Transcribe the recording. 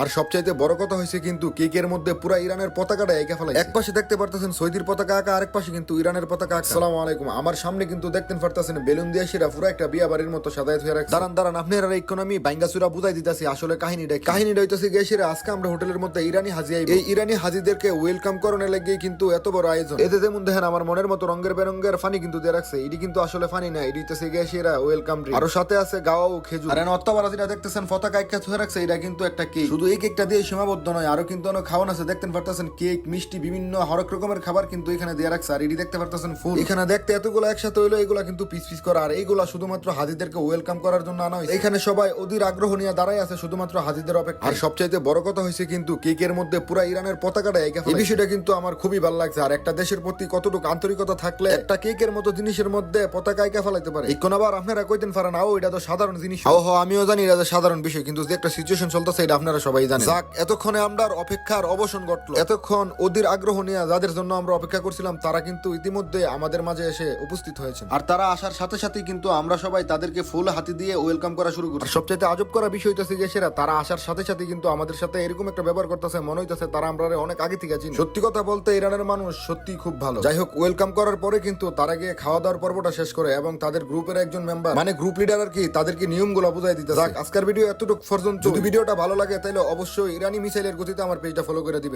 আর সবচাইতে বড় কথা হয়েছে কিন্তু কেকের মধ্যে পুরা ইরানের পতাকাটা এঁকে ফেলাই। এক পাশে দেখতে পারতেছেন সৌদির পতাকা আঁকা, আরেক পাশে কিন্তু ইরানের পতাকা আঁকা। আসসালামু আলাইকুম। আমার সামনে কিন্তু দেখতে পারতেছেন বেলুন দিয়ে সেরা পুরো একটা বিয়া বাড়ির মতো সাজায় থুয়ে রাখছে। দাঁড়ান আপনারা ইকোনমি বাইঙ্গাসুরা বুঝাই দিতেছি আসলে কাহিনীটা হইতেছে গেছিরা আজকে আমরা হোটেলের মধ্যে ইরানি হাজি আইব। এই ইরানি হাজিদেরকে ওয়েলকাম করানোর লাগে কিন্তু এত বড় আয়োজন। এতে যেমন দেখেন আমার মনের মতো রঙের বেরঙের ফানি কিন্তু দিয়ে রাখছে। এটি কিন্তু আসলে ফানি না, এটি হইতেছে গেছিরা ওয়েলকাম ড্রিঙ্ক। আরো সাথে আছে গাওয়া ও খেজুর। আর অত্যাবারা যেটা দেখতেছেন পতাকা একা থুয়ে রাখছে, এটা কিন্তু একটা কেক। শুধু এই কেকটা দিয়ে সীমাবদ্ধ নয়, আরো কিন্তু অনেক খাওয়ান আছে। দেখতে পারতেছেন কেক, মিষ্টি, বিভিন্ন হরেক রকমের খাবার কিন্তু এখানে দিয়ে রাখছে। আর এটি দেখতে পারতেছেন ফুল। এখানে দেখতে এতগুলো একসাথে হইলো, এগুলা কিন্তু পিস পিস করা। আর এইগুলা শুধুমাত্র হাজিদেরকে ওয়েলকাম করার জন্য আনা হয়েছে। এখানে সবাই অধীর আগ্রহ নিয়ে দাঁড়ায় আছে শুধুমাত্র হাজিদের অপেক্ষা। আর সবচাইতে বড় কথা হয়েছে কিন্তু কেকের মধ্যে পুরা ইরানের পতাকাটা এঁকে ফেলা। এই বিষয়টা কিন্তু আমার খুবই ভালো লাগছে। আর একটা দেশের প্রতি কতটুকু আন্তরিকতা থাকলে একটা কেকের মতো জিনিসের মধ্যে পতাকা এঁকে ফেলাইতে পারে। এই কোন আবার আপনারা কইতেন পারেন এটা তো সাধারণ জিনিস। আমিও জানি এটা সাধারণ বিষয়, কিন্তু যে একটা সিচুয়েশন চলতেছে এটা আপনারা সবাই জানেন। যাক, এতক্ষণে আমরা অপেক্ষার অবসান ঘটলো। এতক্ষণ অধীর আগ্রহ নিয়ে যাদের জন্য আমরা অপেক্ষা করছিলাম তারা কিন্তু ইতিমধ্যে আমাদের মাঝে এসে উপস্থিত হয়েছে। আর তারা আসার সাথে সাথে কিন্তু আমরা সবাই তাদেরকে ফুল হাতি দিয়ে ওয়েলকাম করা শুরু করি। সবচেয়ে আজব করা বিষয় হইতেছে যে তারা আসার সাথে সাথে কিন্তু আমাদের সাথে এরকম একটা ব্যবহার করতেছে, মনে হইতেছে তারা আমরা অনেক আগে থেকে চিনি। সত্যি কথা বলতে ইরানের মানুষ সত্যি খুব ভালো। যাই হোক, ওয়েলকাম করার পরে কিন্তু তারা গিয়ে খাওয়া দাওয়ার পর্বটা শেষ করে এবং তাদের গ্রুপের একজন মেম্বার মানে গ্রুপ লিডার আর কি তাদেরকে নিয়মগুলো বুঝাই দিতে। যাক, আজকের ভিডিও এতটুকু পর্যন্ত। যদি ভিডিওটা ভালো লাগে তাহলে অবশ্যই ইরানি মিসাইলের গতিতে আমার পেজটা ফলো করে দিবেন।